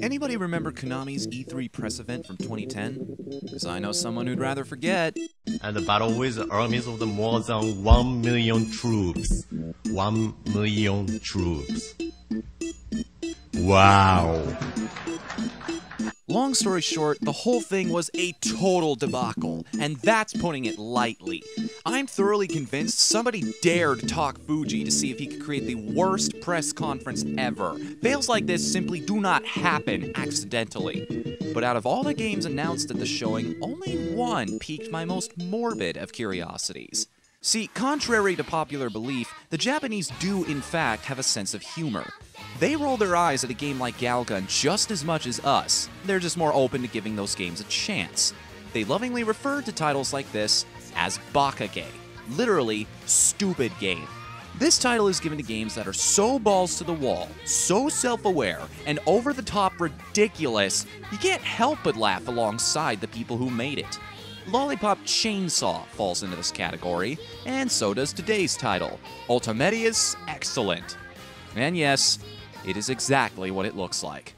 Anybody remember Konami's E3 press event from 2010? Because I know someone who'd rather forget. And the battle with the armies of the more than 1 million troops. 1 million troops. Wow. Long story short, the whole thing was a total debacle, and that's putting it lightly. I'm thoroughly convinced somebody dared talk Fuji to see if he could create the worst press conference ever. Fails like this simply do not happen accidentally. But out of all the games announced at the showing, only one piqued my most morbid of curiosities. See, contrary to popular belief, the Japanese do in fact have a sense of humor. They roll their eyes at a game like Galgun just as much as us. They're just more open to giving those games a chance. They lovingly refer to titles like this as Bakage, literally, stupid game. This title is given to games that are so balls to the wall, so self-aware, and over-the-top ridiculous, you can't help but laugh alongside the people who made it. Lollipop Chainsaw falls into this category, and so does today's title, Otomedius Excellent. And yes, it is exactly what it looks like.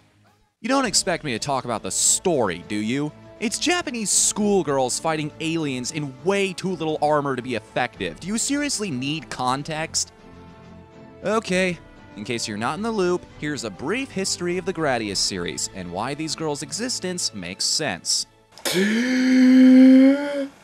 You don't expect me to talk about the story, do you? It's Japanese schoolgirls fighting aliens in way too little armor to be effective. Do you seriously need context? Okay, in case you're not in the loop, here's a brief history of the Gradius series, and why these girls' existence makes sense.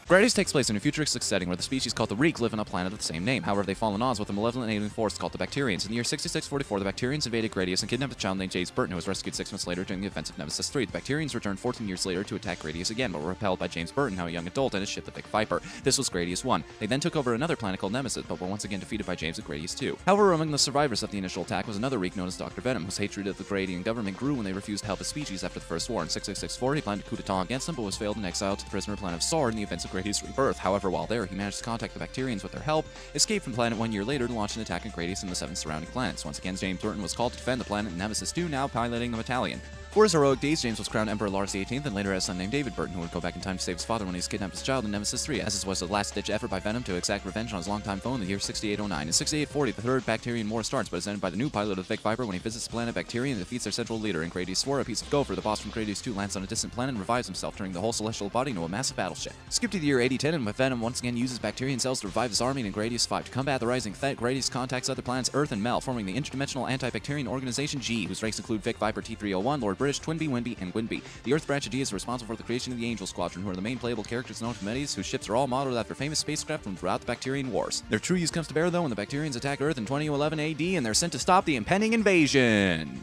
Gradius takes place in a futuristic setting where the species called the Reek live on a planet of the same name. However, they fall in odds with a malevolent alien force called the Bacterians. In the year 6644, the Bacterians invaded Gradius and kidnapped a child named James Burton, who was rescued 6 months later during the events of Nemesis 3. The Bacterians returned 14 years later to attack Gradius again, but were repelled by James Burton, now a young adult, and his ship, the Big Viper. This was Gradius 1. They then took over another planet called Nemesis, but were once again defeated by James at Gradius 2. However, among the survivors of the initial attack was another Reek known as Dr. Venom, whose hatred of the Gradian government grew when they refused to help his species after the First War. In 6664, he planned a coup d'etat against them, but was failed and exiled to the prisoner planet of Sar in the events of Gradius' rebirth. However, while there, he managed to contact the Bacterians with their help, escaped from the planet 1 year later to launch an attack on Gradius and the 7 surrounding planets. Once again, James Burton was called to defend the planet in Nemesis 2, now piloting the battalion. For his heroic deeds, James was crowned Emperor Lars XVIII and later had a son named David Burton, who would go back in time to save his father when he was kidnapped as a child in Nemesis 3, as this was the last-ditch effort by Venom to exact revenge on his longtime foe in the year 6809. In 6840, the third Bacterian War starts, but is ended by the new pilot of the Big Viper when he visits the planet Bacteria and defeats their central leader. In Gradius 4, a piece of Gopher, the boss from Gradius 2, lands on a distant planet and revives himself, turning the whole celestial body into a massive battleship. Skip to the year 8010, and Venom once again uses Bacterian cells to revive his army, and in Gradius 5, to combat the rising threat, Gradius contacts other planets Earth and Mel, forming the interdimensional anti-Bacterian organization G, whose ranks include Vic Viper T301, Lord British, Twinbee, Winbee, and Gwynbee. The Earth branch of G is responsible for the creation of the Angel Squadron, who are the main playable characters in Otomedius, whose ships are all modeled after famous spacecraft from throughout the Bacterian Wars. Their true use comes to bear, though, when the Bacterians attack Earth in 2011 AD, and they're sent to stop the impending invasion.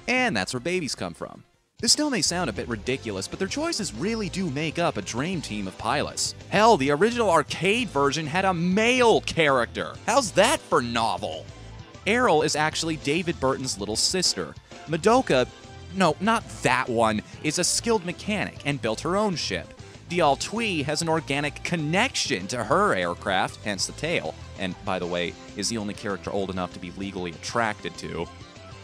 And that's where babies come from. This still may sound a bit ridiculous, but their choices really do make up a dream team of pilots. Hell, the original arcade version had a male character. How's that for novel? Errol is actually David Burton's little sister. Madoka, no, not that one, is a skilled mechanic and built her own ship. Dial Twee has an organic connection to her aircraft, hence the tail, and, by the way, is the only character old enough to be legally attracted to.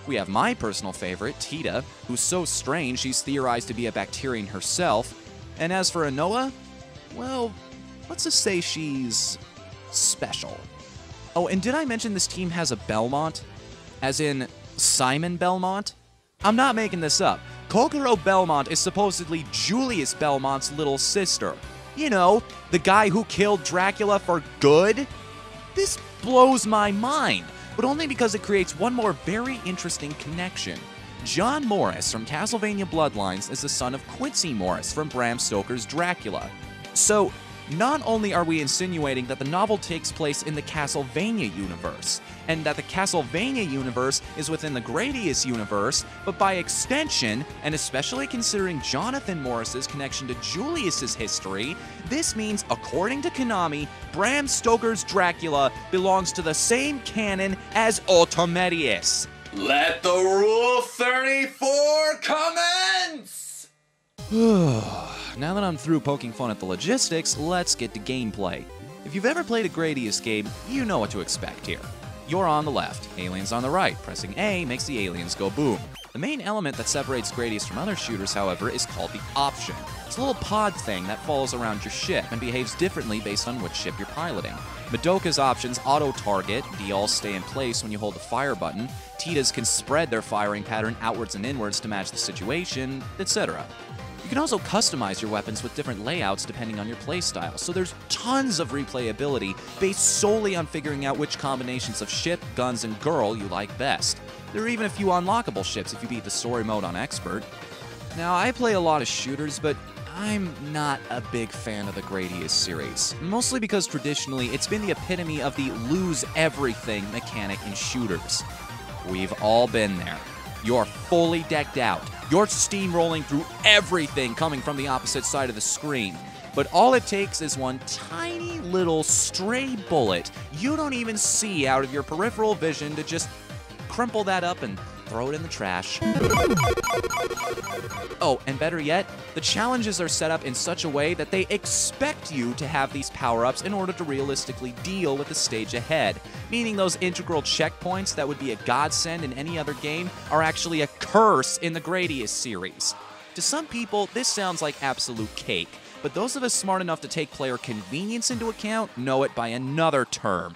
We have my personal favorite, Tita, who's so strange she's theorized to be a Bacterian herself. And as for Anoa, well, let's just say she's special. Oh, and did I mention this team has a Belmont? As in Simon Belmont? I'm not making this up. Kokoro Belmont is supposedly Julius Belmont's little sister. You know, the guy who killed Dracula for good? This blows my mind, but only because it creates one more very interesting connection. John Morris from Castlevania Bloodlines is the son of Quincy Morris from Bram Stoker's Dracula. So, not only are we insinuating that the novel takes place in the Castlevania universe, and that the Castlevania universe is within the Gradius universe, but by extension, and especially considering Jonathan Morris's connection to Julius's history, this means, according to Konami, Bram Stoker's Dracula belongs to the same canon as Otomedius. Let the Rule 34 commence! Now that I'm through poking fun at the logistics, let's get to gameplay. If you've ever played a Gradius game, you know what to expect here. You're on the left, aliens on the right. Pressing A makes the aliens go boom. The main element that separates Gradius from other shooters, however, is called the option. It's a little pod thing that follows around your ship and behaves differently based on which ship you're piloting. Madoka's options auto-target, Dial's stay in place when you hold the fire button, Tita's can spread their firing pattern outwards and inwards to match the situation, etc. You can also customize your weapons with different layouts depending on your playstyle, so there's tons of replayability based solely on figuring out which combinations of ship, guns, and girl you like best. There are even a few unlockable ships if you beat the story mode on Expert. Now, I play a lot of shooters, but I'm not a big fan of the Gradius series, mostly because traditionally it's been the epitome of the lose-everything mechanic in shooters. We've all been there. You're fully decked out. You're steamrolling through everything coming from the opposite side of the screen. But all it takes is one tiny little stray bullet you don't even see out of your peripheral vision to just crumple that up and throw it in the trash. Oh, and better yet, the challenges are set up in such a way that they expect you to have these power-ups in order to realistically deal with the stage ahead, meaning those integral checkpoints that would be a godsend in any other game are actually a curse in the Gradius series. To some people, this sounds like absolute cake, but those of us smart enough to take player convenience into account know it by another term.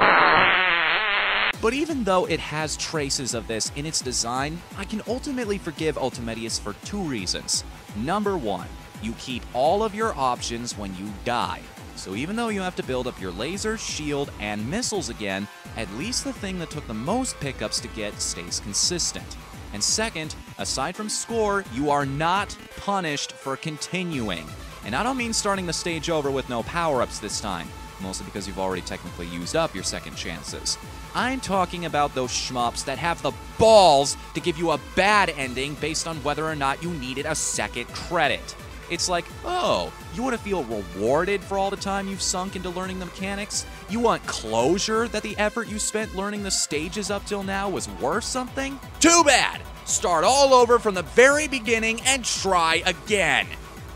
But even though it has traces of this in its design, I can ultimately forgive Otomedius for two reasons. Number one, you keep all of your options when you die. So even though you have to build up your laser, shield, and missiles again, at least the thing that took the most pickups to get stays consistent. And second, aside from score, you are not punished for continuing. And I don't mean starting the stage over with no power-ups this time, mostly because you've already technically used up your second chances. I'm talking about those shmups that have the balls to give you a bad ending based on whether or not you needed a second credit. It's like, oh, you want to feel rewarded for all the time you've sunk into learning the mechanics? You want closure that the effort you spent learning the stages up till now was worth something? Too bad! Start all over from the very beginning and try again!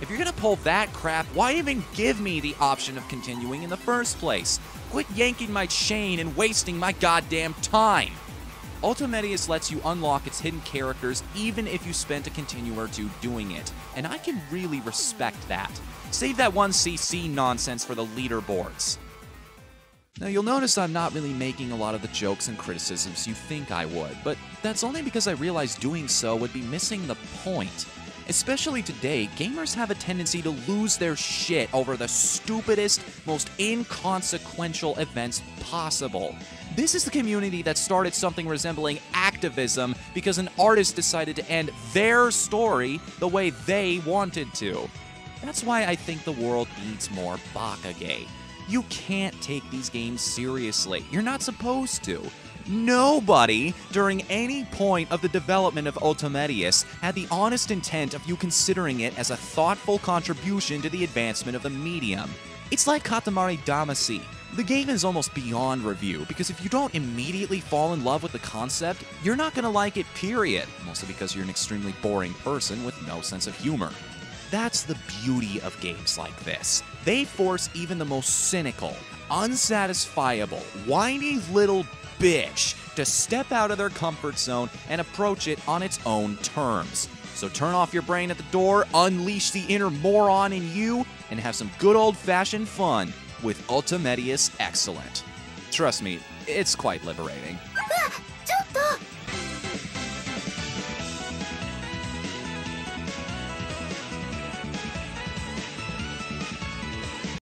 If you're gonna pull that crap, why even give me the option of continuing in the first place? Quit yanking my chain and wasting my goddamn time! Otomedius lets you unlock its hidden characters even if you spent a continue or two doing it, and I can really respect that. Save that 1cc nonsense for the leaderboards. Now you'll notice I'm not really making a lot of the jokes and criticisms you think I would, but that's only because I realized doing so would be missing the point. Especially today, gamers have a tendency to lose their shit over the stupidest, most inconsequential events possible. This is the community that started something resembling activism because an artist decided to end their story the way they wanted to. That's why I think the world needs more Bakage. You can't take these games seriously. You're not supposed to. Nobody, during any point of the development of Otomedius, had the honest intent of you considering it as a thoughtful contribution to the advancement of the medium. It's like Katamari Damacy. The game is almost beyond review, because if you don't immediately fall in love with the concept, you're not gonna like it, period. Mostly because you're an extremely boring person with no sense of humor. That's the beauty of games like this. They force even the most cynical, unsatisfiable, whiny little bitch to step out of their comfort zone and approach it on its own terms. So turn off your brain at the door, unleash the inner moron in you, and have some good old-fashioned fun with Otomedius Excellent. Trust me, it's quite liberating.